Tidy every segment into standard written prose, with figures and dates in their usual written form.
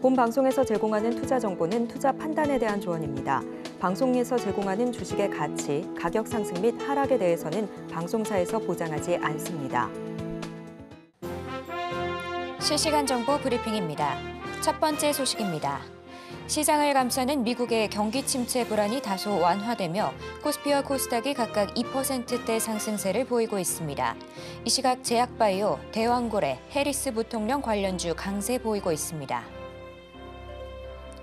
본 방송에서 제공하는 투자 정보는 투자 판단에 대한 조언입니다. 방송에서 제공하는 주식의 가치, 가격 상승 및 하락에 대해서는 방송사에서 보장하지 않습니다. 실시간 정보 브리핑입니다. 첫 번째 소식입니다. 시장을 감싸는 미국의 경기 침체 불안이 다소 완화되며 코스피와 코스닥이 각각 2%대 상승세를 보이고 있습니다. 이 시각 제약바이오, 대왕고래, 해리스 부통령 관련주 강세 보이고 있습니다.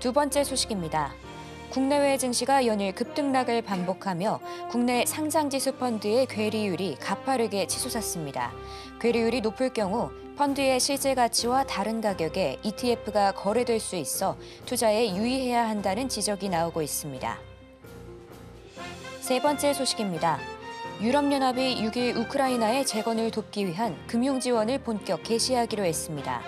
두 번째 소식입니다. 국내외 증시가 연일 급등락을 반복하며 국내 상장지수 펀드의 괴리율이 가파르게 치솟았습니다. 괴리율이 높을 경우 펀드의 실제 가치와 다른 가격에 ETF가 거래될 수 있어 투자에 유의해야 한다는 지적이 나오고 있습니다. 세 번째 소식입니다. 유럽연합이 6일 우크라이나의 재건을 돕기 위한 금융 지원을 본격 개시하기로 했습니다.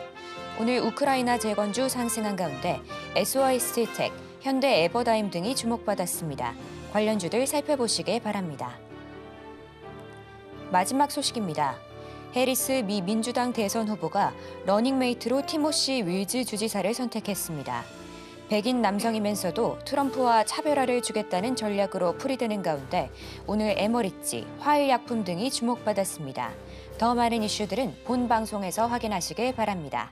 오늘 우크라이나 재건주 상승한 가운데 SOI스틸텍, 현대 에버다임 등이 주목받았습니다. 관련주들 살펴보시길 바랍니다. 마지막 소식입니다. 해리스 미 민주당 대선 후보가 러닝메이트로 티모시 윌즈 주지사를 선택했습니다. 백인 남성이면서도 트럼프와 차별화를 주겠다는 전략으로 풀이되는 가운데 오늘 에머리지, 화일약품 등이 주목받았습니다. 더 많은 이슈들은 본 방송에서 확인하시길 바랍니다.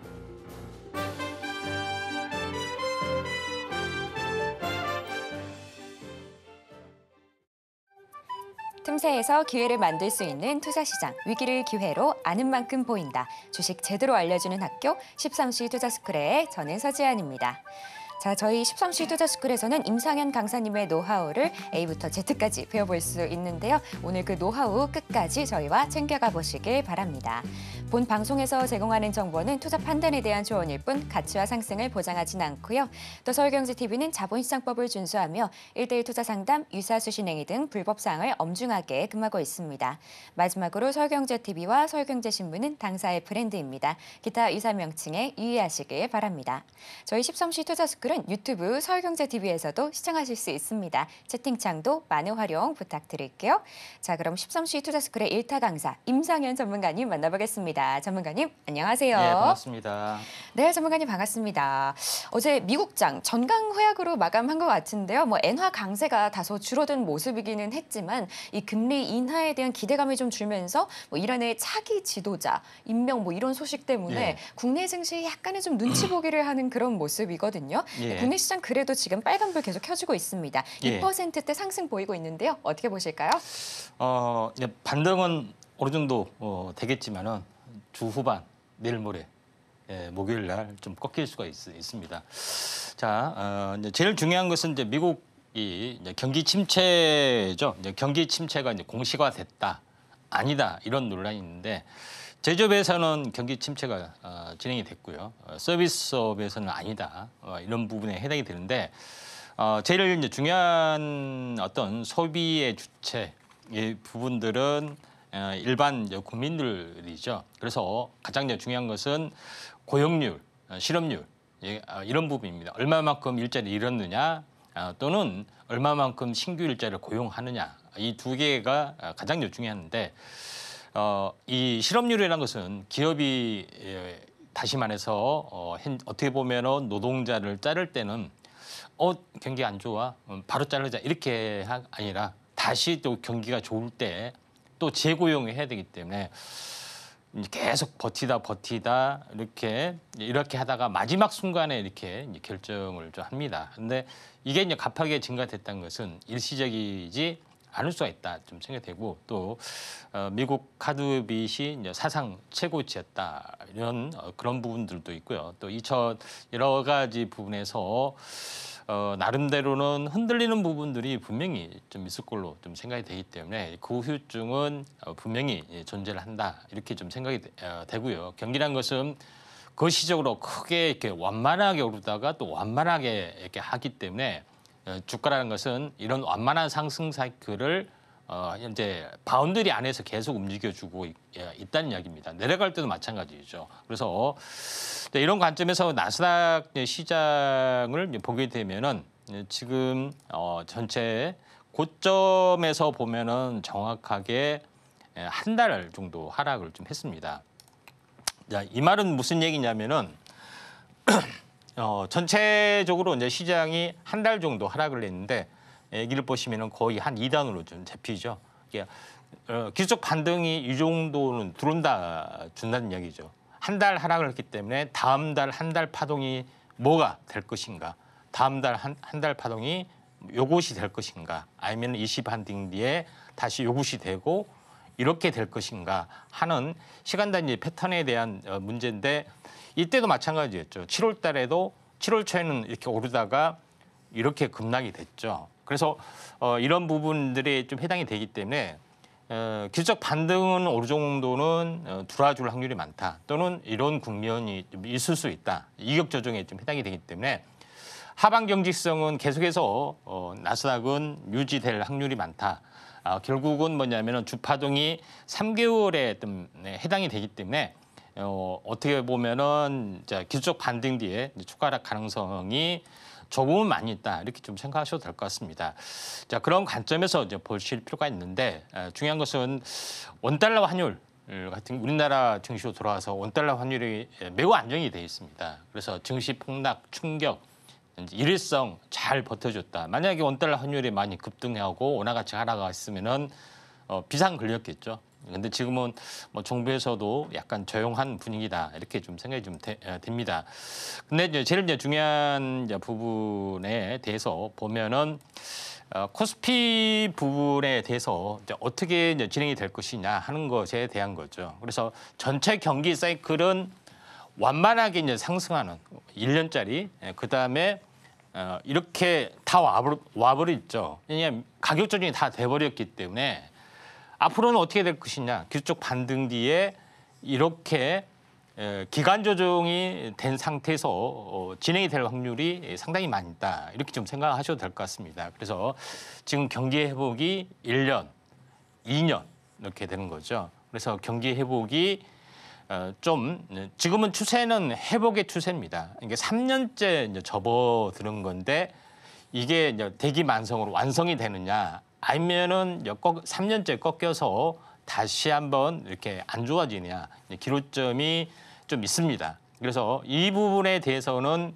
틈새에서 기회를 만들 수 있는 투자시장, 위기를 기회로 아는 만큼 보인다. 주식 제대로 알려주는 학교 13시 투자스쿨의 저는 서지안입니다. 자, 저희 13시 투자스쿨에서는 임상현 강사님의 노하우를 A부터 Z까지 배워볼 수 있는데요. 오늘 그 노하우 끝까지 저희와 챙겨가 보시길 바랍니다. 본 방송에서 제공하는 정보는 투자 판단에 대한 조언일 뿐 가치와 상승을 보장하진 않고요. 또 서울경제TV는 자본시장법을 준수하며 1:1 투자 상담, 유사수신행위 등 불법 사항을 엄중하게 금하고 있습니다. 마지막으로 서울경제TV와 서울경제신문은 당사의 브랜드입니다. 기타 유사 명칭에 유의하시길 바랍니다. 저희 13시 투자스쿨은 유튜브 서울경제TV에서도 시청하실 수 있습니다. 채팅창도 많은 활용 부탁드릴게요. 자, 그럼 13시 투자스쿨의 1타 강사 임상현 전문가님 만나보겠습니다. 전문가님, 안녕하세요. 네, 반갑습니다. 네, 전문가님 반갑습니다. 어제 미국장 전강 후약으로 마감한 것 같은데요. 엔화 강세가 다소 줄어든 모습이기는 했지만 이 금리 인하에 대한 기대감이 좀 줄면서 이란의 차기 지도자 임명 이런 소식 때문에 국내 증시 약간의 좀 눈치 보기를 하는 그런 모습이거든요. 국내 시장 그래도 지금 빨간불 계속 켜지고 있습니다. 2%대 상승 보이고 있는데요. 어떻게 보실까요? 반등은 어느 정도 되겠지만은 주 후반 내일 모레 목요일 날 좀 꺾일 수가 있습니다. 자, 이제 제일 중요한 것은 이제 미국이 이제 경기 침체죠. 이제 경기 침체가 이제 공시화됐다, 아니다 이런 논란이 있는데 제조업에서는 경기 침체가 진행이 됐고요. 서비스업에서는 아니다 이런 부분에 해당이 되는데 제일 이제 중요한 어떤 소비의 주체 이 부분들은 일반 국민들이죠. 그래서 가장 중요한 것은 고용률, 실업률 이런 부분입니다. 얼마만큼 일자리를 잃었느냐 또는 얼마만큼 신규 일자리를 고용하느냐 이 두 개가 가장 중요한데 이 실업률이라는 것은 기업이 다시 말해서 어떻게 보면 노동자를 자를 때는 경기 안 좋아 바로 자르자 이렇게 아니라 다시 또 경기가 좋을 때 또 재고용을 해야 되기 때문에 계속 버티다 이렇게 하다가 마지막 순간에 이렇게 결정을 좀 합니다. 근데 이게 이제 급하게 증가됐다는 것은 일시적이지 않을 수가 있다 좀 생각되고 또 미국 카드빚이 이제 사상 최고치였다 이런 그런 부분들도 있고요. 또 여러 가지 부분에서 나름대로는 흔들리는 부분들이 분명히 좀 있을 걸로 좀 생각이 되기 때문에 그 후유증은 분명히 존재를 한다 이렇게 좀 생각이 되고요. 경기란 것은 거시적으로 크게 이렇게 완만하게 오르다가 또 완만하게 이렇게 하기 때문에 주가라는 것은 이런 완만한 상승 사이클을 현재 바운더리 안에서 계속 움직여주고 있다는 이야기입니다. 내려갈 때도 마찬가지죠. 그래서 이런 관점에서 나스닥 시장을 보게 되면은 지금 전체 고점에서 보면은 정확하게 한 달 정도 하락을 좀 했습니다. 자, 이 말은 무슨 얘기냐면은 전체적으로 이제 시장이 한 달 정도 하락을 했는데 여기를 보시면은 거의 한 2단으로 좀 잡히죠. 기술적 반등이 이 정도는 준다는 얘기죠. 한 달 하락을 했기 때문에 다음 달 한 달 파동이 뭐가 될 것인가? 다음 달 한 달 파동이 요것이 될 것인가? 아니면 20반등 뒤에 다시 요것이 되고 이렇게 될 것인가 하는 시간 단위 패턴에 대한 문제인데 이때도 마찬가지였죠. 7월 달에도 7월 초에는 이렇게 오르다가 이렇게 급락이 됐죠. 그래서 이런 부분들이 좀 해당이 되기 때문에 기술적 반등은 어느 정도는 들어줄 확률이 많다. 또는 이런 국면이 좀 있을 수 있다. 이격 조정에 좀 해당이 되기 때문에 하방 경직성은 계속해서 나스닥은 유지될 확률이 많다. 결국은 뭐냐면은 주파동이 3개월에 좀 해당이 되기 때문에 어떻게 보면은 기술적 반등 뒤에 추가락 가능성이 조금은 많이 있다 이렇게 좀 생각하셔도 될 것 같습니다. 자 그런 관점에서 이제 보실 필요가 있는데 중요한 것은 원달러 환율 같은 우리나라 증시로 돌아와서 원달러 환율이 매우 안정이 돼 있습니다. 그래서 증시 폭락 충격 일회성 잘 버텨줬다. 만약에 원달러 환율이 많이 급등하고 원화가치 하락했으면은 비상 걸렸겠죠. 근데 지금은 뭐 정부에서도 약간 조용한 분위기다 이렇게 좀 생각이 좀 됩니다. 근데 이제 제일 이제 중요한 부분에 대해서 보면은 코스피 부분에 대해서 이제 어떻게 이제 진행이 될 것이냐 하는 것에 대한 거죠. 그래서 전체 경기 사이클은 완만하게 이제 상승하는 1년짜리 그 다음에 이렇게 다 와버렸죠. 왜냐하면 가격 조정이 다 돼버렸기 때문에 앞으로는 어떻게 될 것이냐. 기술적 반등 뒤에 이렇게 기간 조정이 된 상태에서 진행이 될 확률이 상당히 많이 있다. 이렇게 좀 생각하셔도 될 것 같습니다. 그래서 지금 경기 회복이 1년, 2년 이렇게 되는 거죠. 그래서 경기 회복이 좀 지금은 추세는 회복의 추세입니다. 이게 3년째 이제 접어드는 건데 이게 이제 대기만성으로 완성이 되느냐 아니면은 3년째 꺾여서 다시 한번 이렇게 안 좋아지느냐 기로점이 좀 있습니다. 그래서 이 부분에 대해서는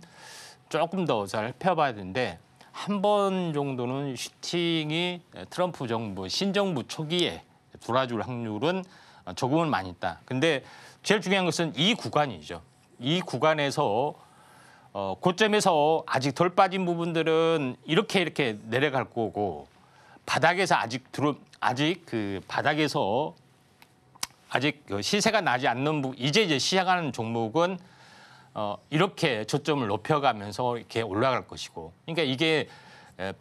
조금 더 살펴봐야 되는데 한 번 정도는 슈팅이 트럼프 정부 신정부 초기에 돌아줄 확률은 조금은 많이 있다. 근데 제일 중요한 것은 이 구간이죠. 이 구간에서 고점에서 아직 덜 빠진 부분들은 이렇게 내려갈 거고 바닥에서 아직 그 바닥에서 아직 그 시세가 나지 않는 이제 시작하는 종목은 이렇게 저점을 높여가면서 이렇게 올라갈 것이고 그러니까 이게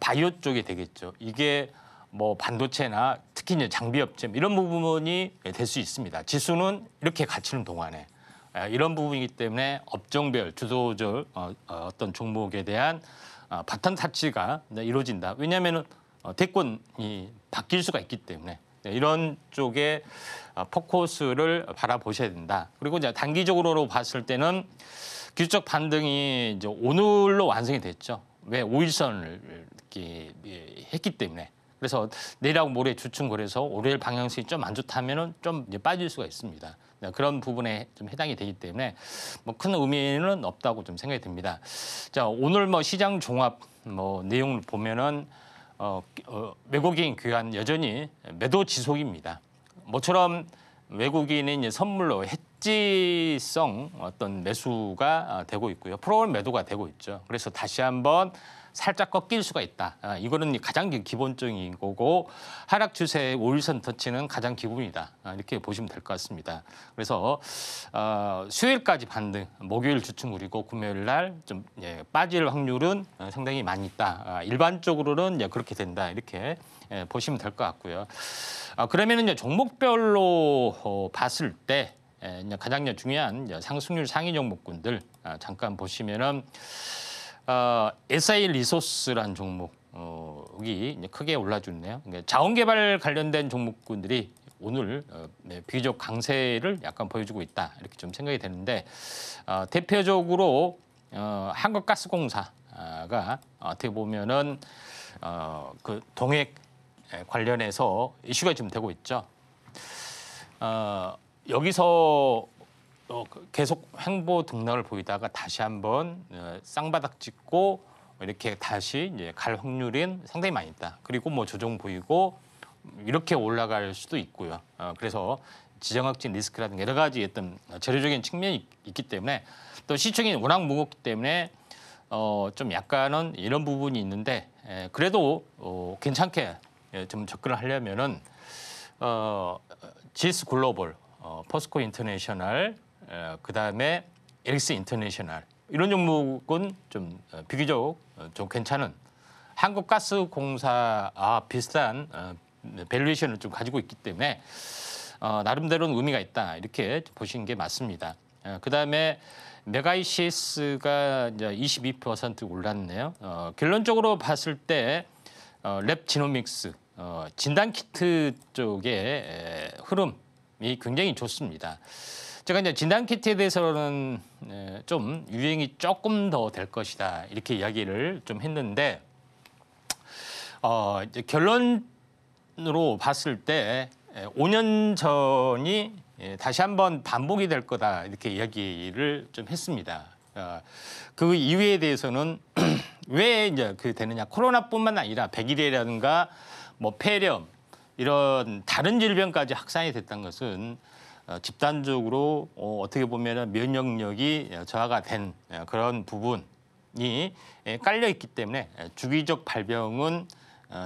바이오 쪽이 되겠죠. 이게 뭐 반도체나 특히 이제 장비업체 이런 부분이 될 수 있습니다. 지수는 이렇게 갇히는 동안에 이런 부분이기 때문에 업종별 주도적 어떤 종목에 대한 바탕 타치가 이루어진다. 왜냐하면은 대권이 바뀔 수가 있기 때문에 이런 쪽에 포커스를 바라보셔야 된다. 그리고 이제 단기적으로 봤을 때는 기술적 반등이 이제 오늘로 완성이 됐죠. 왜 5일선을 이렇게 했기 때문에. 그래서 내일하고 모레 주춤 거래서 월요일 방향성이 좀 안 좋다면은 좀 이제 빠질 수가 있습니다. 그런 부분에 좀 해당이 되기 때문에 뭐 큰 의미는 없다고 좀 생각이 듭니다. 자 오늘 뭐 시장 종합 뭐 내용을 보면은 외국인 귀환 여전히 매도 지속입니다. 모처럼 외국인이 이제 선물로 해지성 어떤 매수가 되고 있고요. 프로그램 매도가 되고 있죠. 그래서 다시 한번 살짝 꺾일 수가 있다. 이거는 가장 기본적인 거고 하락 추세의 5일선 터치는 가장 기본이다. 이렇게 보시면 될 것 같습니다. 그래서 수요일까지 반등, 목요일 주춤 그리고 금요일 날 좀 빠질 확률은 상당히 많이 있다. 일반적으로는 그렇게 된다. 이렇게 보시면 될 것 같고요. 그러면은 이제 종목별로 봤을 때 가장 중요한 상승률 상위 종목군들 잠깐 보시면은. SI 리소스라는 종목이 크게 올라주네요. 자원개발 관련된 종목군들이 오늘 비교적 강세를 약간 보여주고 있다 이렇게 좀 생각이 되는데 대표적으로 한국가스공사가 어떻게 보면은 그 동액 관련해서 이슈가 좀 되고 있죠. 여기서 계속 횡보 등락을 보이다가 다시 한번 쌍바닥 찍고 이렇게 다시 이제 갈 확률은 상당히 많이 있다. 그리고 뭐 조정 보이고 이렇게 올라갈 수도 있고요. 그래서 지정학적 리스크라든가 여러 가지 어떤 재료적인 측면이 있기 때문에 또 시총이 워낙 무겁기 때문에 좀 약간은 이런 부분이 있는데 그래도 괜찮게 좀 접근을 하려면은 GS 글로벌, 포스코 인터내셔널, 그다음에 LX 인터내셔널 이런 종목은 좀 비교적 좀 괜찮은 한국가스공사와 비슷한 밸류에이션을 좀 가지고 있기 때문에 나름대로는 의미가 있다 이렇게 보시는 게 맞습니다. 그다음에 메가이시스가 이제 22% 올랐네요. 결론적으로 봤을 때 랩지노믹스 진단키트 쪽의 흐름이 굉장히 좋습니다. 제가 이제 진단키트에 대해서는 좀 유행이 조금 더 될 것이다 이렇게 이야기를 좀 했는데 이제 결론으로 봤을 때 5년 전이 다시 한번 반복이 될 거다 이렇게 이야기를 좀 했습니다. 그 이유에 대해서는 왜 이제 그 되느냐? 코로나뿐만 아니라 백일이라든가 뭐 폐렴 이런 다른 질병까지 확산이 됐던 것은 집단적으로 어떻게 보면 면역력이 저하가 된 그런 부분이 깔려 있기 때문에 주기적 발병은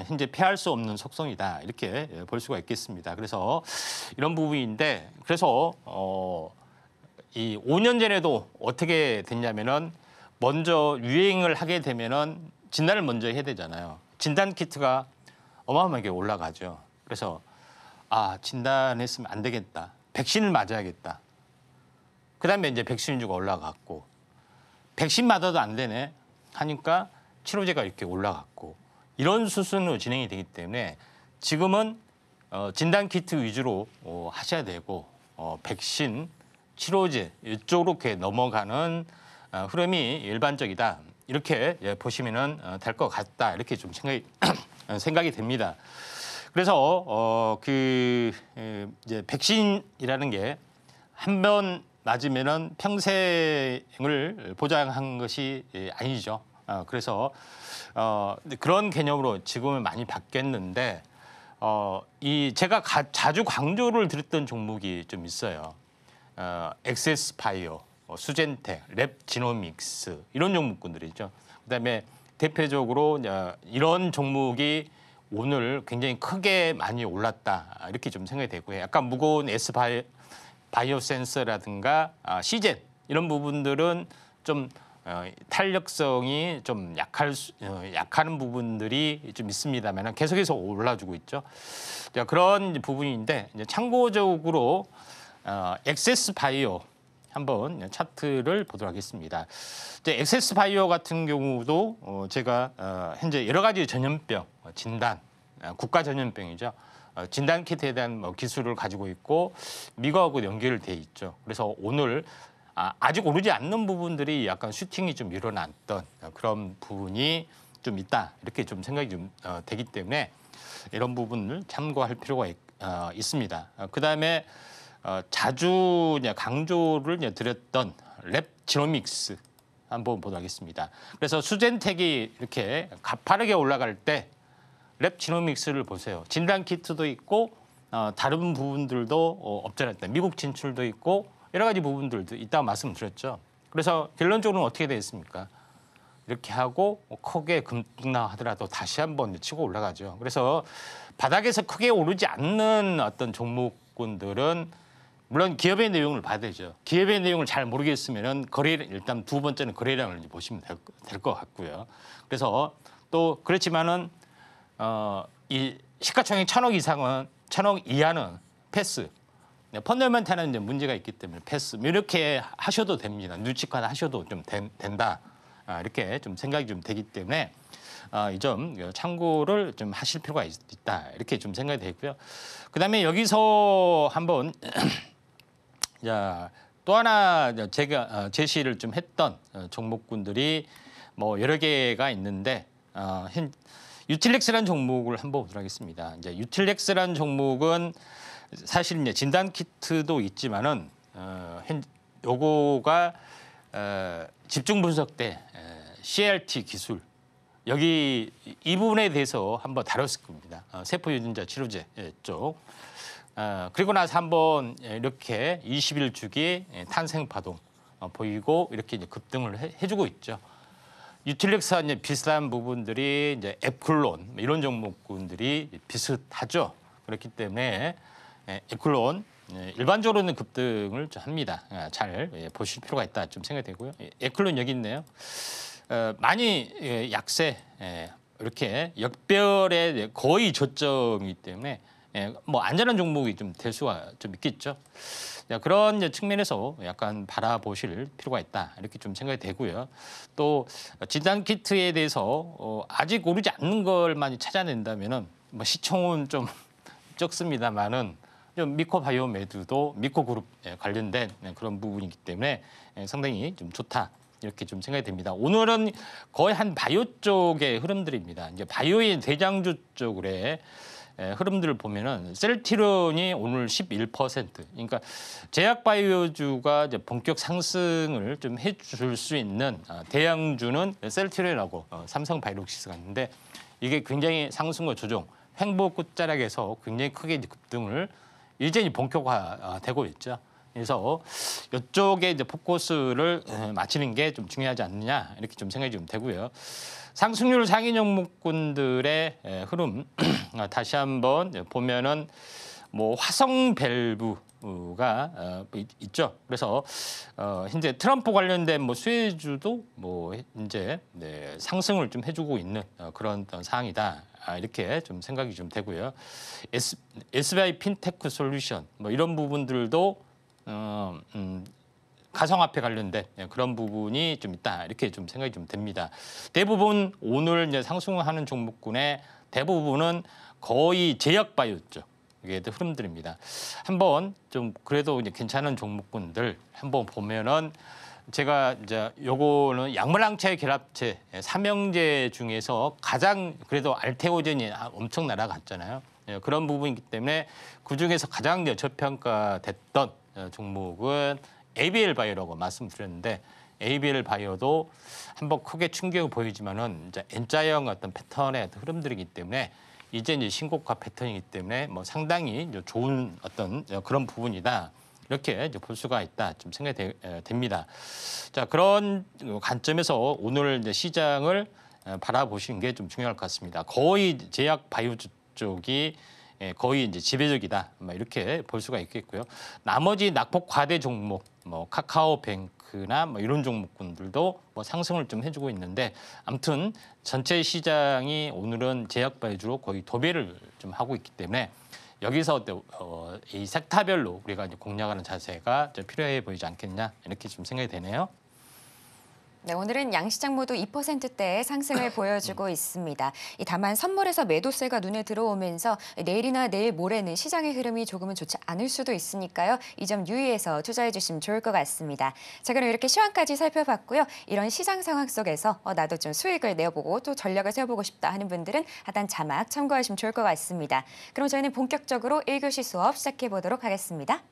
현재 피할 수 없는 속성이다 이렇게 볼 수가 있겠습니다. 그래서 이런 부분인데 그래서 이 5년 전에도 어떻게 됐냐면은 먼저 유행을 하게 되면은 진단을 먼저 해야 되잖아요. 진단 키트가 어마어마하게 올라가죠. 그래서 진단했으면 안 되겠다. 백신을 맞아야겠다. 그다음에 이제 백신주가 올라갔고 백신 맞아도 안 되네 하니까 치료제가 이렇게 올라갔고 이런 수순으로 진행이 되기 때문에 지금은 진단 키트 위주로 하셔야 되고 백신, 치료제 이쪽으로 이렇게 넘어가는 흐름이 일반적이다. 이렇게 보시면은 될 것 같다. 이렇게 좀 생각이 됩니다. 그래서 이제 백신이라는 게 한 번 맞으면은 평생을 보장한 것이 아니죠. 그래서 그런 개념으로 지금은 많이 바뀌었는데 제가 자주 강조를 드렸던 종목이 좀 있어요. 엑세스 바이오, 수젠텍, 랩지노믹스 이런 종목군들이죠. 그다음에 대표적으로 이런 종목이 오늘 굉장히 크게 많이 올랐다 이렇게 좀 생각이 되고요. 약간 무거운 바이오 센서라든가 시젠 이런 부분들은 좀 탄력성이 좀 약한 부분들이 좀 있습니다만 계속해서 올라주고 있죠. 그런 부분인데 이제 참고적으로 엑세스 바이오 한번 차트를 보도록 하겠습니다. 엑세스 바이오 같은 경우도 제가 현재 여러 가지 전염병 진단, 국가 전염병이죠. 진단 키트에 대한 기술을 가지고 있고 미국하고 연결돼 있죠. 그래서 오늘 아직 오르지 않는 부분들이 약간 슈팅이 좀 일어났던 그런 부분이 좀 있다 이렇게 좀 생각이 좀 되기 때문에 이런 부분을 참고할 필요가 있습니다. 그다음에 자주 강조를 드렸던 랩지노믹스 한번 보도록 하겠습니다. 그래서 수젠텍이 이렇게 가파르게 올라갈 때 랩지노믹스를 보세요. 진단 키트도 있고 다른 부분들도 없잖아요. 미국 진출도 있고 여러 가지 부분들도 있다고 말씀드렸죠. 그래서 결론적으로는 어떻게 되겠습니까? 이렇게 하고 크게 급등하더라도 다시 한번 치고 올라가죠. 그래서 바닥에서 크게 오르지 않는 어떤 종목군들은 물론 기업의 내용을 봐야 되죠. 기업의 내용을 잘 모르겠으면은 일단 두 번째는 거래량을 보시면 될 것 같고요. 그래서 또 그렇지만은 이 시가총액 1,000억 이상은 1,000억 이하는 패스. 펀더멘탈은 이제 문제가 있기 때문에 패스. 이렇게 하셔도 됩니다. 눈치껏 하셔도 좀 된다. 이렇게 좀 생각이 좀 되기 때문에 이 점 참고를 좀 하실 필요가 있다. 이렇게 좀 생각이 되고요. 그다음에 여기서 한번 또 하나 제가 제시를 좀 했던 종목군들이 뭐 여러 개가 있는데 유틸렉스라는 종목을 한번 보도록 하겠습니다. 이제 유틸렉스라는 종목은 사실 이제 진단 키트도 있지만은 요거가 집중 분석 때 CRT 기술 여기 이 부분에 대해서 한번 다뤘을 겁니다. 세포 유전자 치료제 쪽. 그리고 나서 한번 이렇게 20일 주기 탄생 파동 보이고 이렇게 이제 급등을 해주고 있죠. 유틸렉스와 이제 비슷한 부분들이 이제 에클론 이런 종목군들이 비슷하죠. 그렇기 때문에 에클론 일반적으로는 급등을 좀 합니다. 잘 보실 필요가 있다 좀 생각이 되고요. 에클론 여기 있네요. 많이 약세 이렇게 역별의 거의 저점이기 때문에 뭐 안전한 종목이 좀 될 수가 좀 있겠죠. 그런 측면에서 약간 바라보실 필요가 있다 이렇게 좀 생각이 되고요. 또 진단 키트에 대해서 아직 오르지 않는 걸 많이 찾아낸다면은 뭐 시총은 좀 적습니다만은 좀 미코바이오메드도 미코그룹 관련된 그런 부분이기 때문에 상당히 좀 좋다. 이렇게 좀 생각이 됩니다. 오늘은 거의 한 바이오 쪽의 흐름들입니다. 이제 바이오의 대장주 쪽의 흐름들을 보면은 셀트리온이 오늘 11%. 그러니까 제약 바이오주가 이제 본격 상승을 좀 해줄 수 있는 대양주는 셀트리온하고 삼성바이오로직스가 있는데 이게 굉장히 상승과 조정, 횡보 끝자락에서 굉장히 크게 급등을 이제 본격화되고 있죠. 그래서 이쪽에 이제 포커스를 맞추는 게 좀 중요하지 않느냐 이렇게 좀 생각이 좀 되고요. 상승률 상위 종목군들의 흐름 다시 한번 보면은 뭐 화성 밸브가 있죠. 그래서 현재 트럼프 관련된 뭐 수혜주도 뭐 이제 상승을 좀 해주고 있는 그런 사항이다. 이렇게 좀 생각이 좀 되고요. SBI 핀테크 솔루션 뭐 이런 부분들도 가상화폐 관련된 그런 부분이 좀 있다 이렇게 좀 생각이 좀 됩니다. 대부분 오늘 이제 상승하는 종목군의 대부분은 거의 제약바이오죠. 이게 흐름들입니다. 한번 좀 그래도 이제 괜찮은 종목군들 한번 보면은 제가 이제 요거는 약물항체 결합체 삼형제 중에서 가장 그래도 알테오젠이 엄청 날아갔잖아요. 그런 부분이기 때문에 그 중에서 가장 저평가됐던 종목은 ABL 바이오라고 말씀드렸는데 ABL 바이오도 한번 크게 충격을 보이지만은 이제 N자형 어떤 패턴의 어떤 흐름들이기 때문에 이제 신고가 패턴이기 때문에 뭐 상당히 이제 좋은 어떤 그런 부분이다. 이렇게 이제 볼 수가 있다. 좀 생각이 됩니다. 자, 그런 관점에서 오늘 이제 시장을 바라보시는 게 좀 중요할 것 같습니다. 거의 제약 바이오 쪽이 거의 이제 지배적이다. 이렇게 볼 수가 있겠고요. 나머지 낙폭 과대 종목, 뭐 카카오뱅크나 뭐 이런 종목군들도 뭐 상승을 좀 해주고 있는데, 아무튼 전체 시장이 오늘은 제약 바이오주로 거의 도배를 좀 하고 있기 때문에 여기서 이 섹터별로 우리가 이제 공략하는 자세가 좀 필요해 보이지 않겠냐 이렇게 좀 생각이 되네요. 네, 오늘은 양시장 모두 2%대의 상승을 보여주고 있습니다. 다만 선물에서 매도세가 눈에 들어오면서 내일이나 내일 모레는 시장의 흐름이 조금은 좋지 않을 수도 있으니까요. 이 점 유의해서 투자해 주시면 좋을 것 같습니다. 자, 그럼 이렇게 시황까지 살펴봤고요. 이런 시장 상황 속에서 나도 좀 수익을 내보고 또 전략을 세워보고 싶다 하는 분들은 하단 자막 참고하시면 좋을 것 같습니다. 그럼 저희는 본격적으로 1교시 수업 시작해 보도록 하겠습니다.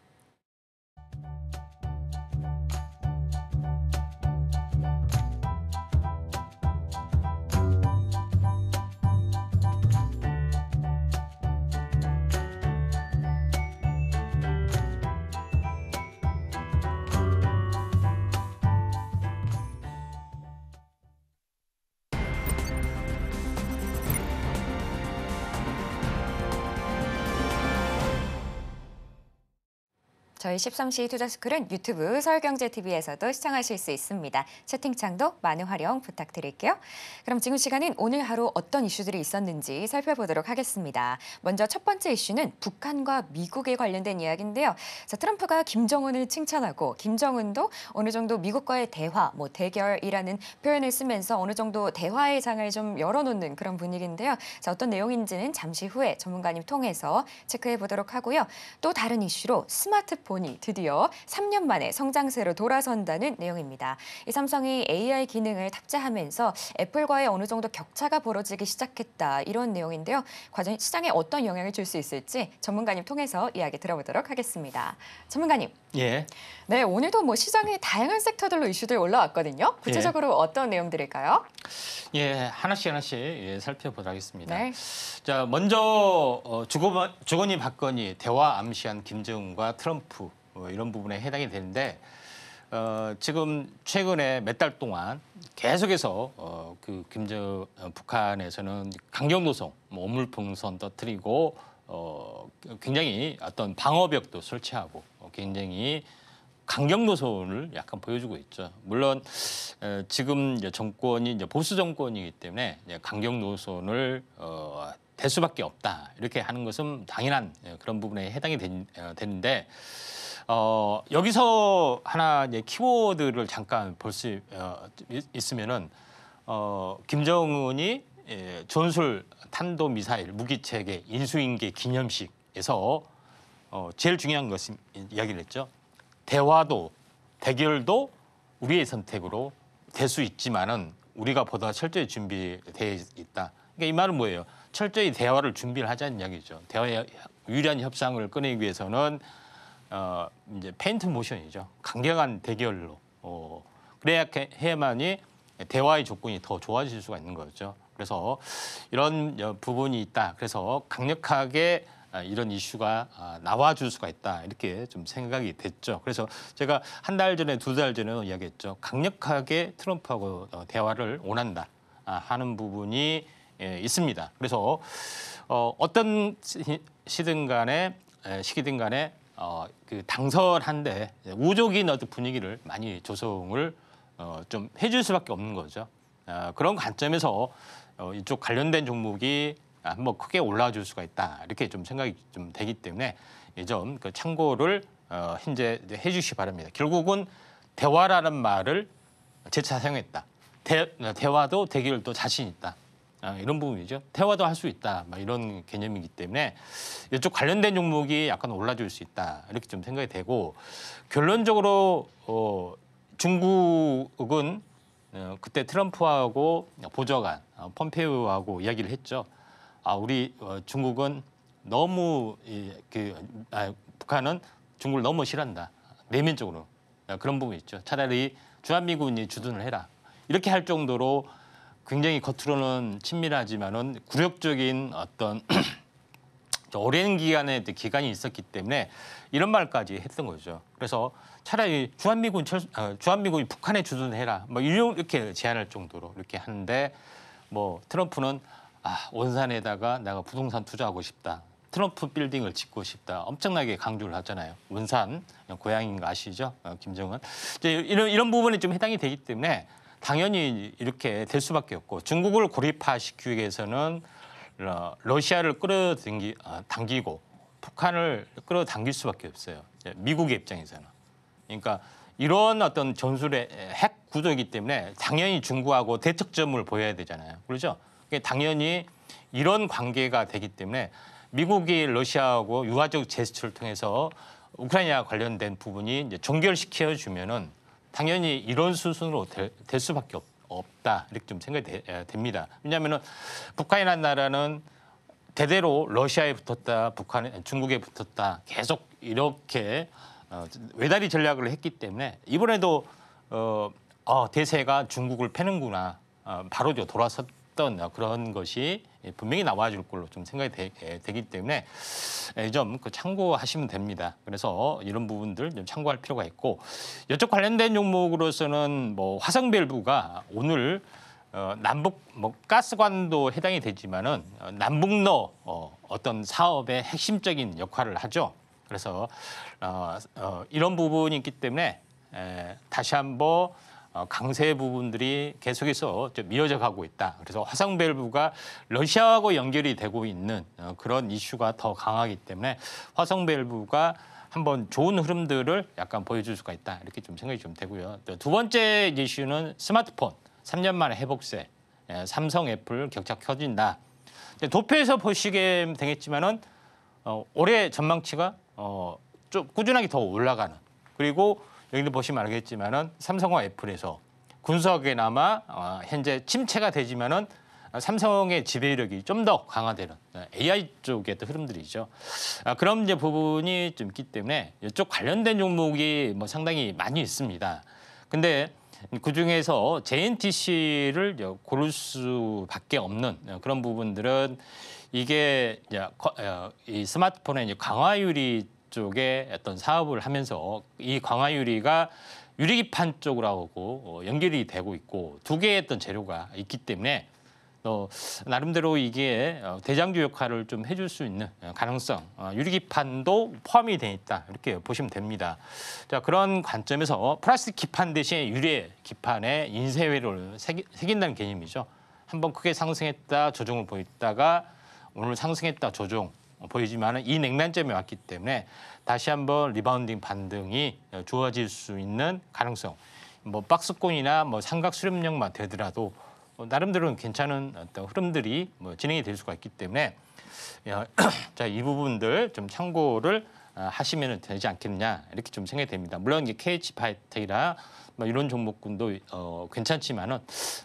저희 13시 투자스쿨은 유튜브 서울경제TV에서도 시청하실 수 있습니다. 채팅창도 많은 활용 부탁드릴게요. 그럼 지금 시간은 오늘 하루 어떤 이슈들이 있었는지 살펴보도록 하겠습니다. 먼저 첫 번째 이슈는 북한과 미국에 관련된 이야기인데요. 자, 트럼프가 김정은을 칭찬하고 김정은도 어느 정도 미국과의 대화, 대결이라는 표현을 쓰면서 어느 정도 대화의 장을 좀 열어놓는 그런 분위기인데요. 자, 어떤 내용인지는 잠시 후에 전문가님 통해서 체크해 보도록 하고요. 또 다른 이슈로 스마트폰 보니 드디어 3년 만에 성장세로 돌아선다는 내용입니다. 이 삼성이 AI 기능을 탑재하면서 애플과의 어느 정도 격차가 벌어지기 시작했다 이런 내용인데요. 과연 시장에 어떤 영향을 줄 수 있을지 전문가님 통해서 이야기 들어보도록 하겠습니다. 전문가님. 예. 네, 오늘도 뭐 시장의 다양한 섹터들로 이슈들 올라왔거든요. 구체적으로 어떤 내용들일까요? 예, 하나씩 살펴보도록 하겠습니다. 네. 자, 먼저 주거니 받거니 대화 암시한 김정은과 트럼프 이런 부분에 해당이 되는데 지금 최근에 몇 달 동안 계속해서 그 북한에서는 강경노송, 오물풍선 터뜨리고 굉장히 어떤 방어벽도 설치하고 굉장히 강경노선을 약간 보여주고 있죠. 물론 지금 이제 정권이 이제 보수 정권이기 때문에 강경노선을 될 수밖에 없다 이렇게 하는 것은 당연한 그런 부분에 해당이 되는데 여기서 하나 이제 키워드를 잠깐 볼 수 있으면은 김정은이 전술 탄도 미사일 무기 체계 인수인계 기념식에서 제일 중요한 것은 이야기를 했죠. 대화도 대결도 우리의 선택으로 될 수 있지만은 우리가 보다 철저히 준비되어 있다. 그러니까 이 말은 뭐예요? 철저히 대화를 준비를 하자는 이야기죠. 대화에 유리한 협상을 꺼내기 위해서는 이제 페인트 모션이죠. 강경한 대결로 그래야 해야만이 대화의 조건이 더 좋아질 수가 있는 거죠. 그래서 이런 부분이 있다. 그래서 강력하게 이런 이슈가 나와줄 수가 있다. 이렇게 좀 생각이 됐죠. 그래서 제가 한 달 전에, 두 달 전에 이야기했죠. 강력하게 트럼프하고 대화를 원한다 하는 부분이 있습니다. 그래서 어떤 시기든 간에 그 당선한데 우호적인 어떤 분위기를 많이 조성을 좀 해줄 수밖에 없는 거죠. 그런 관점에서 이쪽 관련된 종목이 한번 크게 올라와 줄 수가 있다. 이렇게 좀 생각이 좀 되기 때문에 이 점 그 참고를 현재 해주시기 바랍니다. 결국은 대화라는 말을 재차 사용했다. 대화도 대결도 자신 있다. 이런 부분이죠. 대화도 할 수 있다. 이런 개념이기 때문에 이쪽 관련된 종목이 약간 올라줄 수 있다. 이렇게 좀 생각이 되고 결론적으로 중국은 그때 트럼프하고 보좌관 폼페이오하고 이야기를 했죠. 우리 중국은 너무 북한은 중국을 너무 싫어한다. 내면적으로 그런 부분이 있죠. 차라리 주한미군이 주둔을 해라. 이렇게 할 정도로 굉장히 겉으로는 친밀하지만은 굴욕적인 어떤 오랜 기간의 기간이 있었기 때문에 이런 말까지 했던 거죠. 그래서 차라리 주한미군이 북한에 주둔해라. 이렇게 제안할 정도로 이렇게 하는데 트럼프는 원산에다가 내가 부동산 투자하고 싶다. 트럼프 빌딩을 짓고 싶다. 엄청나게 강조를 하잖아요. 원산 고향인 거 아시죠? 김정은. 이런 부분이 좀 해당이 되기 때문에 당연히 이렇게 될 수밖에 없고 중국을 고립화시키기 위해서는 러시아를 끌어당기고 북한을 끌어당길 수밖에 없어요. 미국의 입장에서는. 그러니까 이런 어떤 전술의 핵 구조이기 때문에 당연히 중국하고 대척점을 보여야 되잖아요. 그렇죠? 당연히 이런 관계가 되기 때문에 미국이 러시아하고 유화적 제스처를 통해서 우크라이나 관련된 부분이 이제 종결시켜 주면은 당연히 이런 수순으로 될 수밖에 없다. 이렇게 좀 생각이 됩니다. 왜냐하면은 북한이라는 나라는 대대로 러시아에 붙었다, 중국에 붙었다, 계속 이렇게 외다리 전략을 했기 때문에 이번에도 대세가 중국을 패는구나, 바로 돌아섰던 그런 것이 분명히 나와줄 걸로 좀 생각이 되기 때문에 좀 참고하시면 됩니다. 그래서 이런 부분들 좀 참고할 필요가 있고 이쪽 관련된 종목으로서는 화성밸브가 오늘 남북 가스관도 해당이 되지만은 남북로 어떤 사업의 핵심적인 역할을 하죠. 그래서 이런 부분이 있기 때문에 다시 한번 강세 부분들이 계속해서 좀 이어져 가고 있다. 그래서 화성밸브가 러시아하고 연결이 되고 있는 그런 이슈가 더 강하기 때문에 화성밸브가 한번 좋은 흐름들을 약간 보여줄 수가 있다. 이렇게 좀 생각이 좀 되고요. 두 번째 이슈는 스마트폰 3년 만에 회복세. 삼성, 애플 격차 커진다. 도표에서 보시게 되겠지만은 올해 전망치가 좀 꾸준하게 더 올라가는, 그리고 여기도 보시면 알겠지만은 삼성과 애플에서 군석에나마 현재 침체가 되지만은 삼성의 지배력이 좀 더 강화되는 AI 쪽의 또 흐름들이죠. 그런 이제 부분이 좀 있기 때문에 이쪽 관련된 종목이 뭐 상당히 많이 있습니다. 근데 그 중에서 JNTC를 고를 수밖에 없는 그런 부분들은 이게 이 스마트폰의 이제 강화유리 쪽에 어떤 사업을 하면서 이 강화유리가 유리기판 쪽으로 하고 연결이 되고 있고 두 개의 어떤 재료가 있기 때문에 나름대로 이게 대장주 역할을 좀 해줄 수 있는 가능성, 유리기판도 포함이 돼 있다 이렇게 보시면 됩니다. 자, 그런 관점에서 플라스틱 기판 대신에 유리 기판에 인쇄회로를 새긴다는 개념이죠. 한번 크게 상승했다 조정을 보였다가 오늘 상승했다 조정 보이지만은 이 냉단점이 왔기 때문에 다시 한번 리바운딩 반등이 주어질 수 있는 가능성. 뭐 박스권이나 뭐 삼각 수렴력만 되더라도 나름대로는 괜찮은 어떤 흐름들이 뭐 진행이 될 수가 있기 때문에 자, 이 부분들 좀 참고를 하시면 되지 않겠냐 이렇게 좀 생각이 됩니다. 물론 이제 KH바이오텍이나 뭐 이런 종목군도 괜찮지만은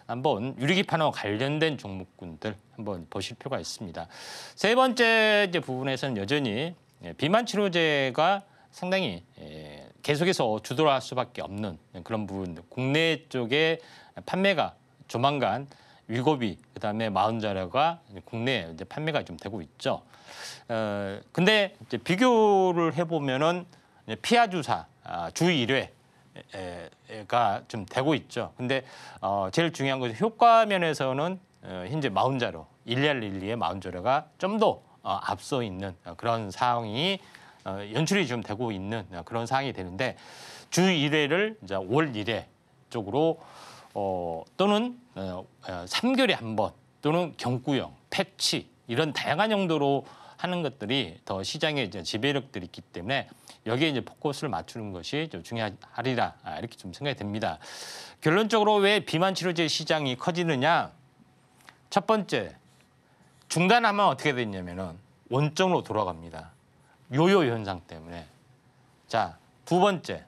한번 유리기판과 관련된 종목군들 한번 보실 필요가 있습니다. 세 번째 이제 부분에서는 여전히 비만 치료제가 상당히 계속해서 주도할 수밖에 없는 그런 부분. 국내 쪽에 판매가 조만간 위고비 그다음에 마흔자료가 국내에 이제 판매가 좀 되고 있죠. 근데 이제 비교를 해보면은 피하 주사 주 1회가 좀 되고 있죠. 근데 제일 중요한 것은 효과 면에서는 현재 마흔자료 112의 마흔자료가 좀 더 앞서 있는 그런 상황이 연출이 좀 되고 있는 그런 상황이 되는데 주 1회를 이제 월 1회 쪽으로 또는 3개월에 한 번 또는 경구형, 패치 이런 다양한 용도로 하는 것들이 더 시장에 이제 지배력들이 있기 때문에 여기에 이제 포커스를 맞추는 것이 좀 중요하리라 이렇게 좀 생각이 됩니다. 결론적으로 왜 비만 치료제 시장이 커지느냐? 첫 번째, 중단하면 어떻게 되냐면은 원점으로 돌아갑니다. 요요 현상 때문에. 자, 두 번째,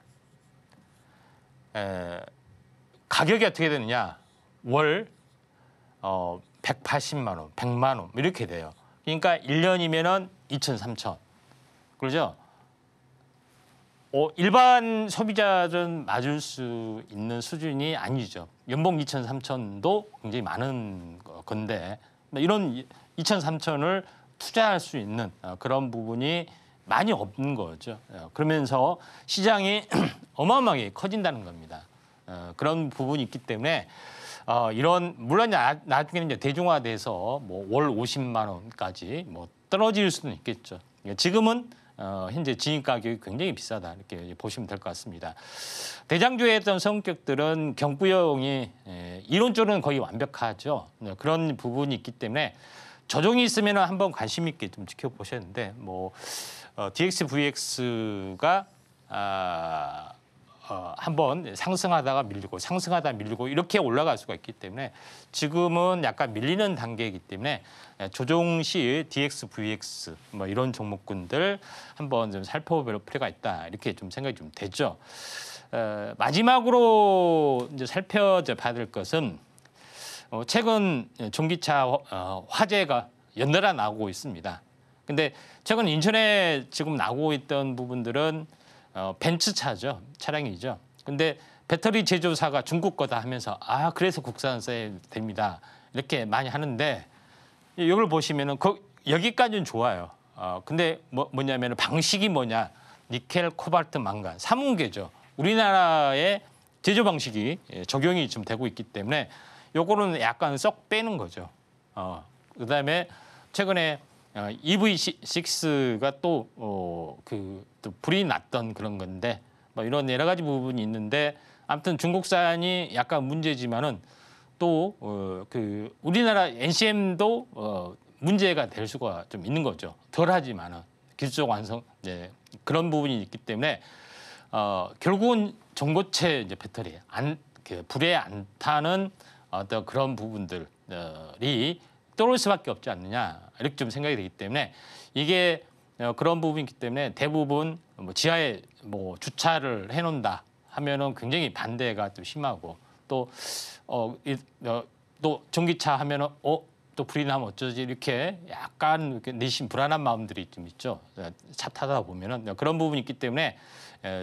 가격이 어떻게 되느냐? 월 180만 원, 100만 원 이렇게 돼요. 그러니까 1년이면은 2천, 3천. 그러죠? 일반 소비자들은 맞을 수 있는 수준이 아니죠. 연봉 2천, 3천도 굉장히 많은 건데 이런 2천, 3천을 투자할 수 있는 그런 부분이 많이 없는 거죠. 그러면서 시장이 어마어마하게 커진다는 겁니다. 그런 부분이 있기 때문에 이런 물론 나중에는 이제 대중화돼서 뭐 월 50만 원까지 뭐 떨어질 수는 있겠죠. 지금은 현재 진입 가격이 굉장히 비싸다 이렇게 보시면 될 것 같습니다. 대장주의 어떤 성격들은 경구형이 이론적으로는 거의 완벽하죠. 그런 부분이 있기 때문에 조정이 있으면 한번 관심 있게 좀 지켜보셨는데 뭐 DXVX가 한번 상승하다가 밀리고 상승하다 밀리고 이렇게 올라갈 수가 있기 때문에 지금은 약간 밀리는 단계이기 때문에 조정 시 DXVX 뭐 이런 종목군들 한번 좀 살펴볼 필요가 있다 이렇게 좀 생각이 좀 되죠. 마지막으로 이제 살펴봐야 될 것은 최근 전기차 화재가 연달아 나오고 있습니다. 근데 최근 인천에 지금 나오고 있던 부분들은 벤츠차죠. 차량이죠. 근데 배터리 제조사가 중국 거다 하면서 그래서 국산화해야 됩니다. 이렇게 많이 하는데 이걸 보시면은 여기까지는 좋아요. 근데 뭐냐면은 방식이 뭐냐? 니켈, 코발트, 망간, 3원계죠. 우리나라의 제조 방식이 적용이 좀 되고 있기 때문에 요거는 약간 쏙 빼는 거죠. 그다음에 최근에 EV6가 또 불이 났던 그런 건데 뭐 이런 여러 가지 부분이 있는데 아무튼 중국산이 약간 문제지만은 또 우리나라 NCM도 문제가 될 수가 좀 있는 거죠. 덜하지만은 기술적 완성 그런 부분이 있기 때문에 결국은 전고체 이제 배터리 불에 안 타는 어떤 그런 부분들이 떨어질 수밖에 없지 않느냐 이렇게 좀 생각이 되기 때문에 이게 그런 부분이기 때문에 대부분 뭐 지하에 뭐 주차를 해놓는다 하면은 굉장히 반대가 또 심하고 또 또 전기차 하면은 또 불이 나면 어쩌지 이렇게 약간 이렇게 내심 불안한 마음들이 좀 있죠. 차 타다 보면은 그런 부분이 있기 때문에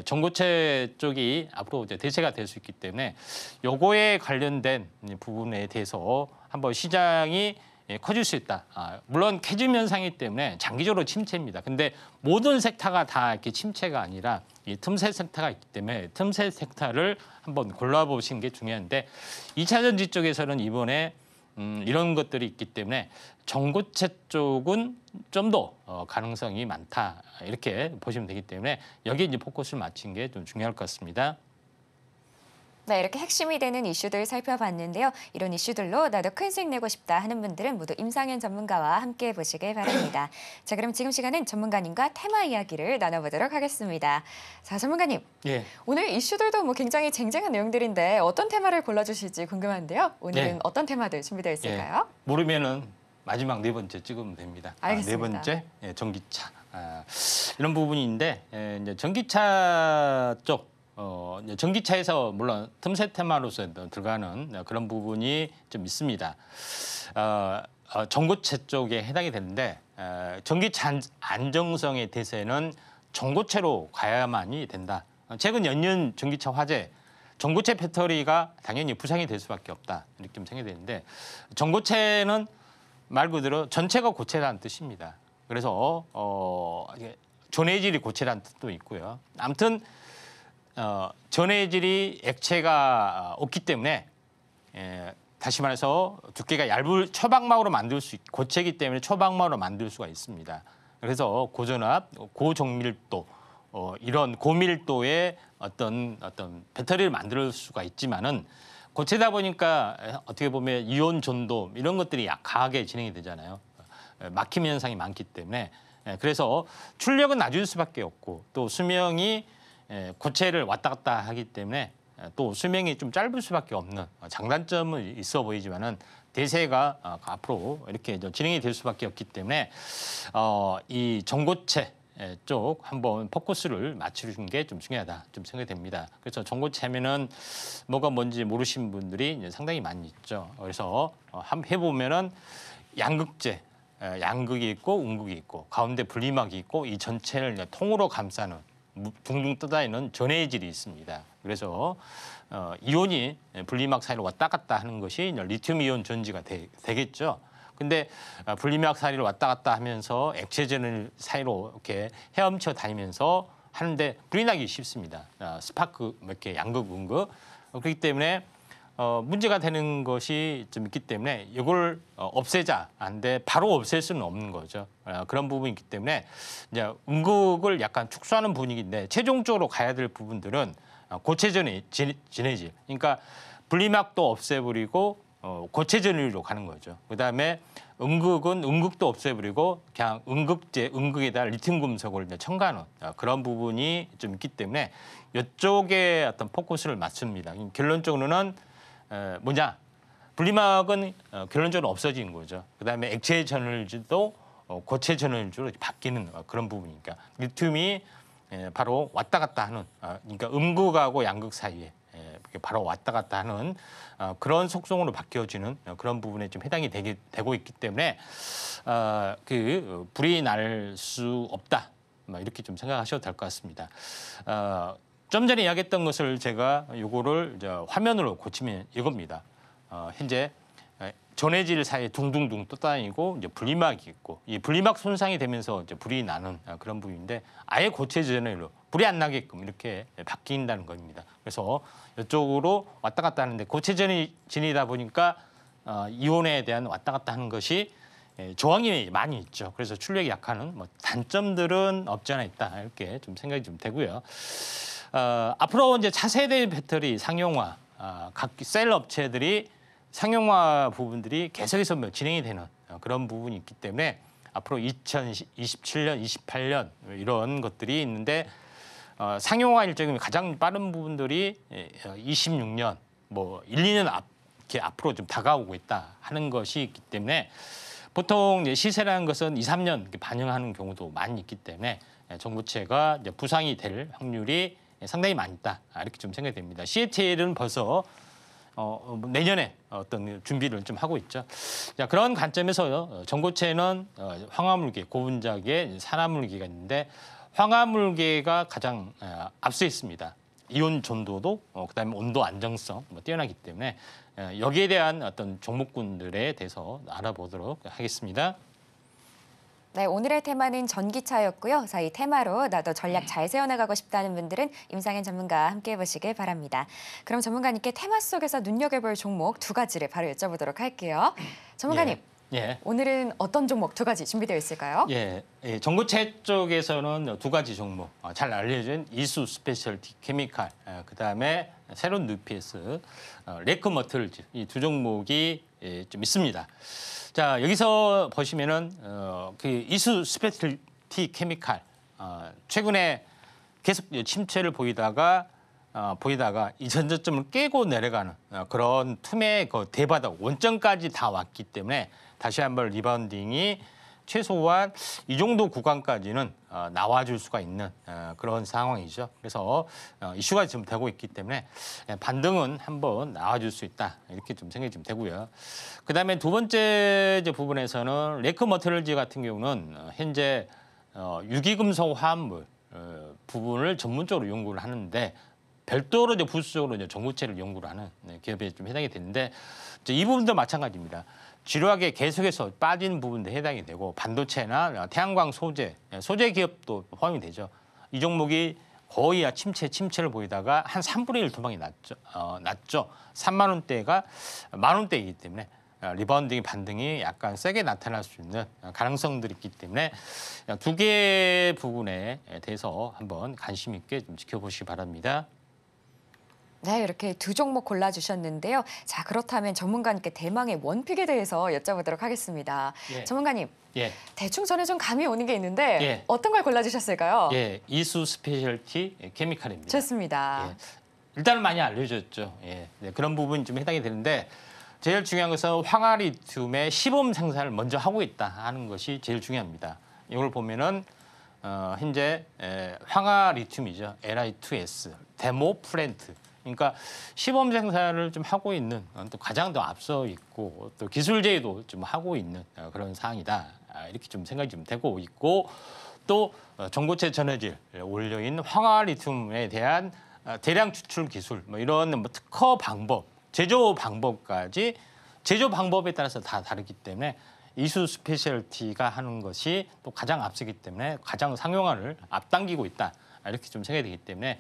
전고체 쪽이 앞으로 이제 대세가 될 수 있기 때문에 요거에 관련된 부분에 대해서 한번 시장이 커질 수 있다. 물론 캐즘 현상이기 때문에 장기적으로 침체입니다. 근데 모든 섹터가 다 이렇게 침체가 아니라 이 틈새 섹터가 있기 때문에 틈새 섹터를 한번 골라보시는 게 중요한데 2차 전지 쪽에서는 이번에 이런 것들이 있기 때문에 전고체 쪽은 좀 더 가능성이 많다 이렇게 보시면 되기 때문에 여기에 이제 포커스를 맞춘 게 좀 중요할 것 같습니다. 네, 이렇게 핵심이 되는 이슈들 살펴봤는데요. 이런 이슈들로 나도 큰 수익 내고 싶다 하는 분들은 모두 임상현 전문가와 함께 보시길 바랍니다. 자, 그럼 지금 시간은 전문가님과 테마 이야기를 나눠보도록 하겠습니다. 자, 전문가님. 예. 오늘 이슈들도 뭐 굉장히 쟁쟁한 내용들인데 어떤 테마를 골라주실지 궁금한데요. 오늘은 예. 어떤 테마들 준비되어 있을까요? 예. 모르면은 마지막 4번째 찍으면 됩니다. 알겠습니다. 4번째 전기차 이런 부분인데 이제 전기차 쪽 이제 전기차에서 물론 틈새 테마로서 들어가는 그런 부분이 좀 있습니다. 전고체 쪽에 해당이 되는데 전기차 안정성의 대세는 전고체로 가야만이 된다. 최근 연륜 전기차 화재 전고체 배터리가 당연히 부상이 될 수밖에 없다 이렇게 좀 생각이 되는데 전고체는 말 그대로 전체가 고체라는 뜻입니다. 그래서 전해질이 고체라는 뜻도 있고요. 아무튼 전해질이 액체가 없기 때문에 다시 말해서 두께가 얇은 초박막으로 만들 수 있고 고체이기 때문에 초박막으로 만들 수가 있습니다. 그래서 고전압, 고정밀도 이런 고밀도의 어떤 배터리를 만들 수가 있지만은 고체다 보니까 어떻게 보면 이온 전도 이런 것들이 약하게 진행이 되잖아요. 막힘 현상이 많기 때문에 그래서 출력은 낮을 수밖에 없고 또 수명이 고체를 왔다 갔다 하기 때문에 또 수명이 좀 짧을 수밖에 없는 장단점은 있어 보이지만은 대세가 앞으로 이렇게 진행이 될 수밖에 없기 때문에 이 전고체 쪽 한번 포커스를 맞추는 게 좀 중요하다 좀 생각이 됩니다. 그래서 전고체면은 뭐가 뭔지 모르시는 분들이 이제 상당히 많이 있죠. 그래서 한번 해보면은 양극재, 양극이 있고 음극이 있고 가운데 분리막이 있고 이 전체를 이제 통으로 감싸는 둥둥 떠다니는 전해질이 있습니다. 그래서 이온이 분리막 사이로 왔다 갔다 하는 것이 리튬 이온 전지가 되겠죠. 근데 분리막 사이를 왔다 갔다 하면서 액체전을 사이로 이렇게 헤엄쳐 다니면서 하는데 불이 나기 쉽습니다. 스파크 이렇게 양극, 음극 그렇기 때문에 문제가 되는 것이 좀 있기 때문에 이걸 없애자 하는데 바로 없앨 수는 없는 거죠. 그런 부분이 있기 때문에 이제 음극을 약간 축소하는 분위기인데 최종적으로 가야 될 부분들은 고체전이 진해질. 그러니까 분리막도 없애버리고 고체전위로 가는 거죠. 그다음에 음극은 음극도 없애버리고 그냥 음극에다 리튬 금속을 이제 첨가하는 그런 부분이 좀 있기 때문에 이쪽에 어떤 포커스를 맞춥니다. 결론적으로는 뭐냐? 분리막은 결론적으로 없어지는 거죠. 그다음에 액체 전율도 고체 전율로 바뀌는 그런 부분이니까 리튬이 바로 왔다 갔다 하는 그러니까 음극하고 양극 사이에 바로 왔다 갔다 하는 그런 속성으로 바뀌어지는 그런 부분에 좀 해당이 되고 있기 때문에 불이 날 수 없다 이렇게 좀 생각하셔도 될 것 같습니다. 좀 전에 이야기했던 것을 제가 요거를 이제 화면으로 고치면 이겁니다. 현재 전해질 사이에 둥둥둥 떠다니고 이제 분리막이 있고 이 분리막 손상이 되면서 이제 불이 나는 그런 부분인데 아예 고체 전해로 불이 안 나게끔 이렇게 바뀐다는 겁니다. 그래서 이쪽으로 왔다 갔다 하는데 고체 전이다 보니까 이온에 대한 왔다 갔다 하는 것이 저항이 많이 있죠. 그래서 출력이 약하는 단점들은 없지 않아 있다 이렇게 좀 생각이 좀 되고요. 앞으로 이제 차세대 배터리 상용화 각 셀 업체들이 상용화 부분들이 계속해서 진행이 되는 그런 부분이 있기 때문에 앞으로 2027년, 28년 이런 것들이 있는데 상용화 일정이 가장 빠른 부분들이 26년, 1, 2년 이렇게 앞으로 좀 다가오고 있다 하는 것이 있기 때문에 보통 이제 시세라는 것은 2, 3년 반영하는 경우도 많이 있기 때문에 정부채가 이제 부상이 될 확률이 상당히 많다. 이렇게 좀 생각이 됩니다. CATL은 벌써 내년에 어떤 준비를 좀 하고 있죠. 자, 그런 관점에서 전고체는 황화물계, 고분자계, 산화물계가 있는데 황화물계가 가장 앞서 있습니다. 이온 전도도 그다음에 온도 안정성 뛰어나기 때문에 여기에 대한 어떤 종목군들에 대해서 알아보도록 하겠습니다. 네, 오늘의 테마는 전기차였고요. 자, 이 테마로 나도 전략 잘 세워나가고 싶다는 분들은 임상현 전문가와 함께 해보시길 바랍니다. 그럼 전문가님께 테마 속에서 눈여겨볼 종목 2가지를 바로 여쭤보도록 할게요. 전문가님, 오늘은 어떤 종목 2가지 준비되어 있을까요? 전고체 쪽에서는 2가지 종목, 잘 알려진 이수 스페셜티 케미칼, 그다음에 새로운 뉴피에스, 레크 머틀즈 이 2 종목이 좀 있습니다. 자, 여기서 보시면은 그 이수 스페셜티 케미칼 최근에 계속 침체를 보이다가 이 전저점을 깨고 내려가는 그런 틈의 그 대바닥 원점까지 다 왔기 때문에 다시 한번 리바운딩이 최소한 이 정도 구간까지는 나와줄 수가 있는 그런 상황이죠. 그래서 이슈가 지금 되고 있기 때문에 반등은 한번 나와줄 수 있다 이렇게 좀 생각이 좀 되고요. 그다음에 2번째 부분에서는 레크 머테리얼즈 같은 경우는 현재 유기금속 화합물 부분을 전문적으로 연구를 하는데 별도로 부수적으로 전고체를 연구를 하는 기업에 좀 해당이 되는데 이 부분도 마찬가지입니다. 지루하게 계속해서 빠진 부분도 해당이 되고 반도체나 태양광 소재 기업도 포함이 되죠. 이 종목이 거의 침체를 보이다가 한 3분의 1 도망이 났죠. 3만 원대가 만 원대이기 때문에 리바운딩 반등이 약간 세게 나타날 수 있는 가능성들이 있기 때문에 2개 부분에 대해서 한번 관심 있게 좀 지켜보시기 바랍니다. 네, 이렇게 2 종목 골라주셨는데요. 자, 그렇다면 전문가님께 대망의 원픽에 대해서 여쭤보도록 하겠습니다. 전문가님, 대충 전에 좀 감이 오는 게 있는데 어떤 걸 골라주셨을까요? 이수 스페셜티 케미칼입니다. 좋습니다. 일단은 많이 알려졌죠. 그런 부분이 좀 해당이 되는데 제일 중요한 것은 황화리튬의 시범 생산을 먼저 하고 있다 하는 것이 제일 중요합니다. 이걸 보면은 현재 황화리튬이죠. Li2S 데모 플랜트. 그러니까 시범 생산을 좀 하고 있는 또 가장 더 앞서 있고 또 기술 제휴도 좀 하고 있는 그런 상황이다 이렇게 좀 생각이 좀 되고 있고 또 전고체 전해질 올려 있는 황화리튬에 대한 대량 추출 기술 이런 특허 방법, 제조 방법까지 제조 방법에 따라서 다 다르기 때문에 이수 스페셜티가 하는 것이 또 가장 앞서기 때문에 가장 상용화를 앞당기고 있다. 이렇게 좀 생각이 되기 때문에